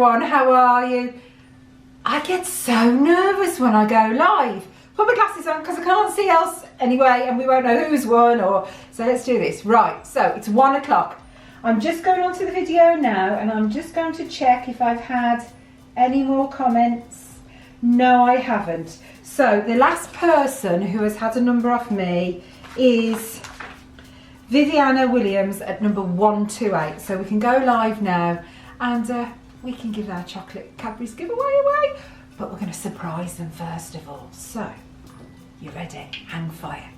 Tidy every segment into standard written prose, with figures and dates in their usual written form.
everyone, how are you? I get so nervous when I go live. Put my glasses on because I can't see else anyway, and we won't know who's won. So let's do this. Right, so it's 1 o'clock. I'm just going on to the video now, and I'm just going to check if I've had any more comments. No, I haven't. So the last person who has had a number off me is Viviana Williams at number 128. So we can go live now, and we can give our chocolate Cadbury's giveaway away, but we're going to surprise them first of all. So, you ready? Hang fire.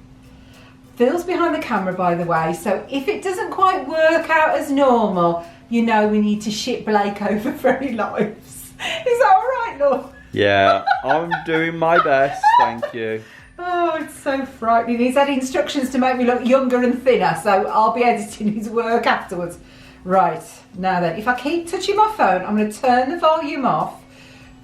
Phil's behind the camera, by the way, so if it doesn't quite work out as normal, you know we need to ship Blake over for any lives. Is that all right, love? Yeah, I'm doing my best, thank you. Oh, it's so frightening. He's had instructions to make me look younger and thinner, so I'll be editing his work afterwards. Right, now then, if I keep touching my phone, I'm going to turn the volume off,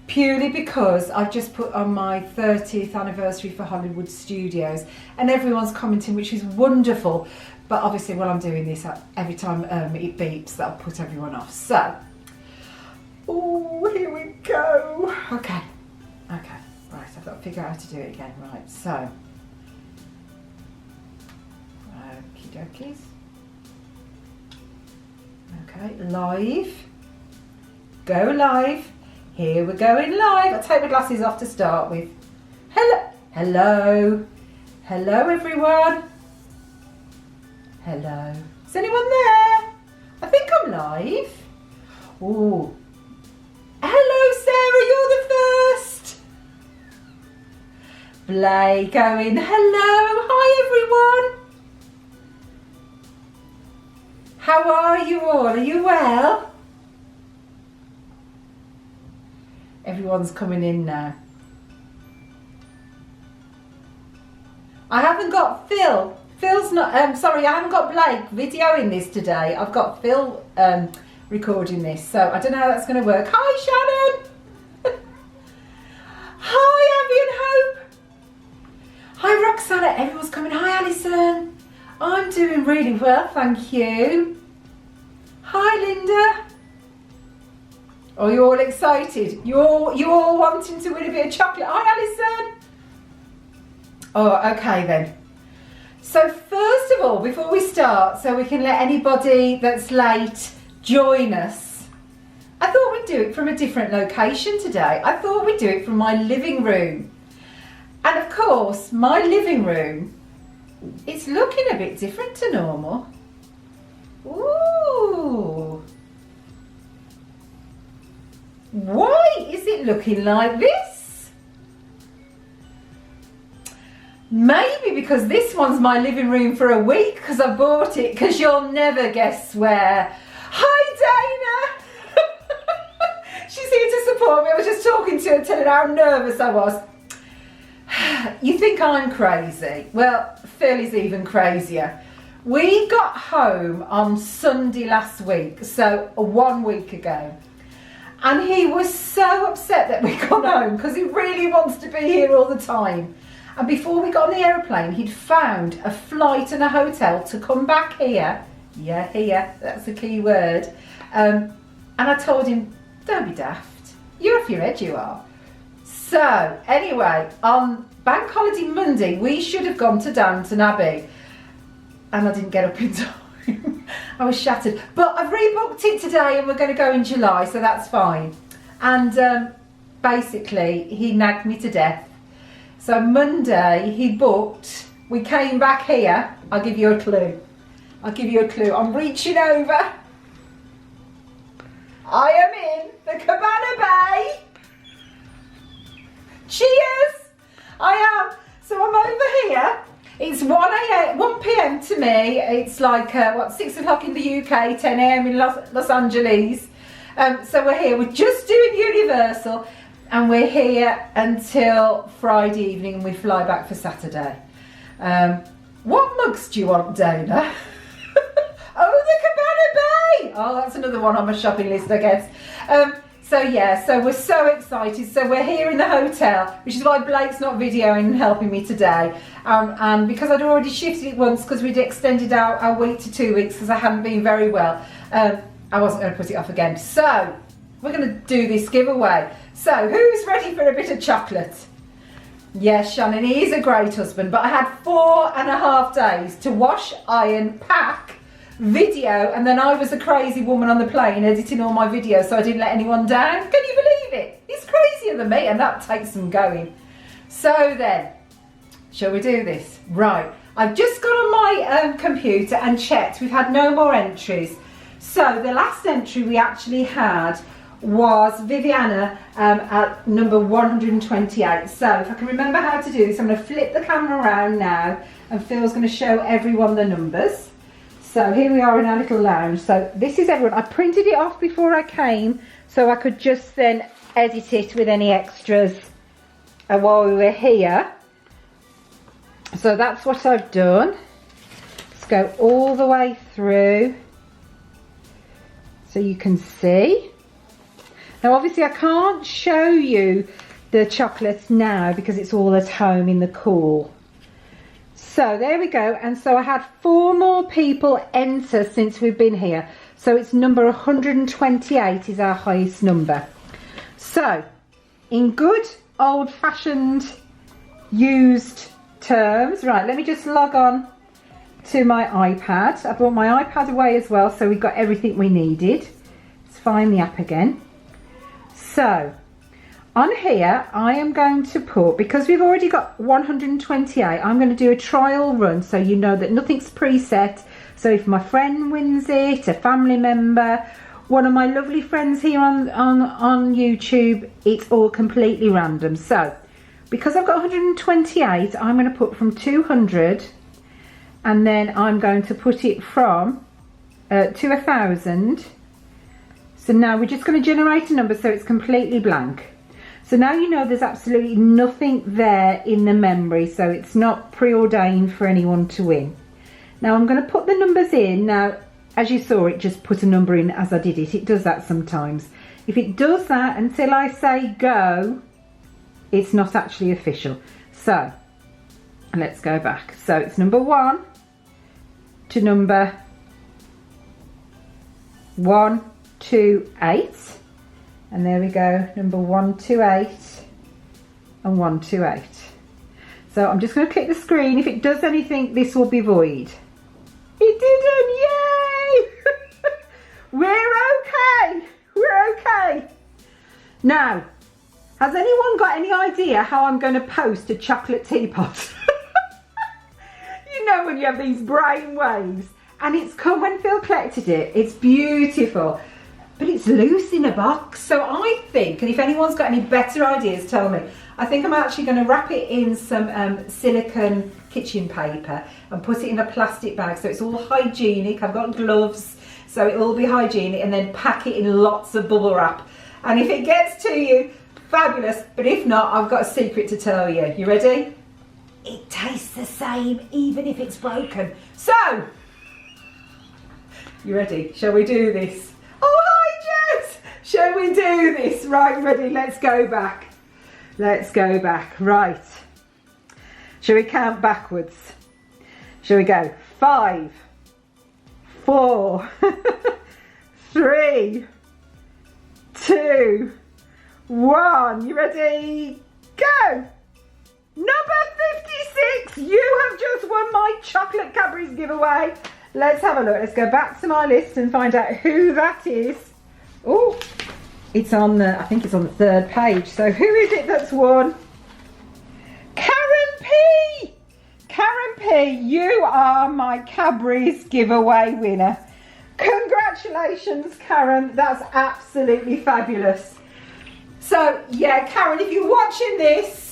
purely because I've just put on my 30th anniversary for Hollywood Studios, and everyone's commenting, which is wonderful. But obviously, while I'm doing this, every time it beeps, that'll put everyone off. So, oh, here we go. Okay, right, I've got to figure out how to do it again. Right, so, okie dokies. Okay, live. Go live. Here we're going live. I'll take my glasses off to start with. Hello, everyone. Hello. Is anyone there? I think I'm live. Oh. Hello, Sarah, you're the first. Blake going, hello. Hi, everyone. How are you all? Are you well? Everyone's coming in now. I haven't got Phil. Phil's not, sorry, I haven't got Blake videoing this today. I've got Phil recording this, so I don't know how that's going to work. Hi, Shannon. Hi, Abby and Hope. Hi, Roxana. Everyone's coming. Hi, Alison. I'm doing really well, thank you. Hi, Linda. Oh, you're all excited. You're all wanting to win a bit of chocolate. Hi, Alison. Oh, okay then. So first of all, before we start, so we can let anybody that's late join us, I thought we'd do it from a different location today. I thought we'd do it from my living room. And of course, my living room, it's looking a bit different to normal. Ooh. Why is it looking like this? Maybe because this one's my living room for a week because I bought it, because you'll never guess where. Hi, Dana. She's here to support me. I was just talking to her, telling her how nervous I was. You think I'm crazy? Well, Phil is even crazier. We got home on Sunday last week, so 1 week ago. And he was so upset that we got home because he really wants to be here all the time. And before we got on the aeroplane, he'd found a flight and a hotel to come back here. Yeah, here, that's the key word. And I told him, don't be daft. You're off your head, you are. So, anyway, on Bank Holiday Monday, we should have gone to Downton Abbey. And I didn't get up in time. I was shattered. But I've rebooked it today and we're going to go in July, so that's fine. And basically, he nagged me to death. So Monday, he booked. We came back here. I'll give you a clue. I'm reaching over. I am in the Cabana Bay. Cheers. I am. So I'm over here. It's 1 p.m. to me. It's like, 6 o'clock in the UK, 10 a.m. in Los Angeles. So we're here. We're just doing Universal. And we're here until Friday evening, and we fly back for Saturday. What mugs do you want, Dana? Oh, the Cabana Bay! Oh, that's another one on my shopping list, I guess. So yeah, so we're so excited. So we're here in the hotel, which is why Blake's not videoing and helping me today. And because I'd already shifted it once, because we'd extended our week to 2 weeks, because I hadn't been very well, I wasn't going to put it off again. So we're going to do this giveaway. So who's ready for a bit of chocolate? Yes, Shannon, he is a great husband, but I had 4.5 days to wash, iron, pack, video, and then I was a crazy woman on the plane editing all my videos, so I didn't let anyone down. Can you believe it? He's crazier than me, and that takes some going. So then, shall we do this? Right, I've just got on my computer and checked. We've had no more entries. So the last entry we actually had was Viviana at number 128. So if I can remember how to do this, I'm going to flip the camera around now and Phil's going to show everyone the numbers. So here we are in our little lounge. So this is everyone. I printed it off before I came so I could just then edit it with any extras while we were here. So that's what I've done. Let's go all the way through so you can see. Now obviously I can't show you the chocolates now because it's all at home in the cool. So there we go, and so I had 4 more people enter since we've been here. So it's number 128 is our highest number. So in good old-fashioned used terms, right, let me just log on to my iPad. I brought my iPad away as well, so we've got everything we needed. Let's find the app again. So on here I am going to put, because we've already got 128, I'm going to do a trial run so you know that nothing's preset. So if my friend wins it, a family member, one of my lovely friends here on YouTube, it's all completely random. So because I've got 128, I'm going to put from 200, and then I'm going to put it from to 1,000. So now we're just going to generate a number so it's completely blank. So now you know there's absolutely nothing there in the memory, so it's not preordained for anyone to win. Now I'm going to put the numbers in. Now, as you saw, it just put a number in as I did it. It does that sometimes. If it does that until I say go, it's not actually official. So let's go back. So it's number 1 to number 128, and there we go, number 128 and 128. So I'm just going to click the screen. If it does anything, this will be void. It didn't, yay! We're okay. Now, has anyone got any idea how I'm going to post a chocolate teapot? You know when you have these brain waves. And it's come when Phil collected it. It's beautiful. But it's loose in a box. So I think, and if anyone's got any better ideas, tell me. I think I'm actually going to wrap it in some silicone kitchen paper and put it in a plastic bag so it's all hygienic. I've got gloves, so it will be hygienic, and then pack it in lots of bubble wrap. And if it gets to you, fabulous. But if not, I've got a secret to tell you. You ready? It tastes the same even if it's broken. So, you ready? Shall we do this? Oh, hi, Jess! Shall we do this? Right, ready? Let's go back. Let's go back. Right. Shall we count backwards? Shall we go? 5, 4, 3, 2, 1. You ready? Go! Number 56! You have just won my chocolate Cadbury's giveaway. Let's have a look. Let's go back to my list and find out who that is. Oh, it's on the, I think it's on the 3rd page. So who is it that's won? Karen P! Karen P, you are my Cadbury's giveaway winner. Congratulations, Karen. That's absolutely fabulous. So, yeah, Karen, if you're watching this,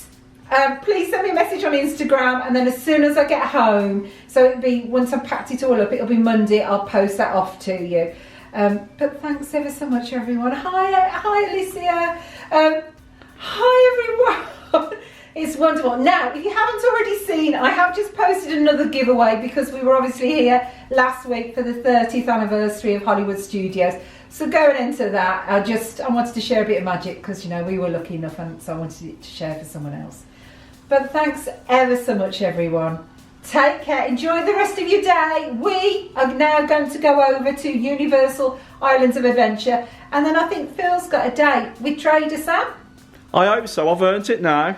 please send me a message on Instagram, and then as soon as I get home, so it'll be, once I've packed it all up, it'll be Monday, I'll post that off to you. But thanks ever so much, everyone. Hi Alicia. Hi everyone. It's wonderful. Now, if you haven't already seen, I have just posted another giveaway because we were obviously here last week for the 30th anniversary of Hollywood Studios. So go and enter that. I wanted to share a bit of magic because, you know, we were lucky enough, and so I wanted it to share for someone else. But thanks ever so much, everyone. Take care. Enjoy the rest of your day. We are now going to go over to Universal Islands of Adventure, and then I think Phil's got a date with Trader Sam. I hope so. I've earned it now.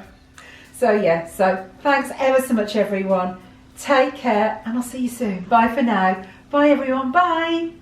So yeah, so thanks ever so much everyone. Take care and I'll see you soon. Bye for now. Bye everyone. Bye.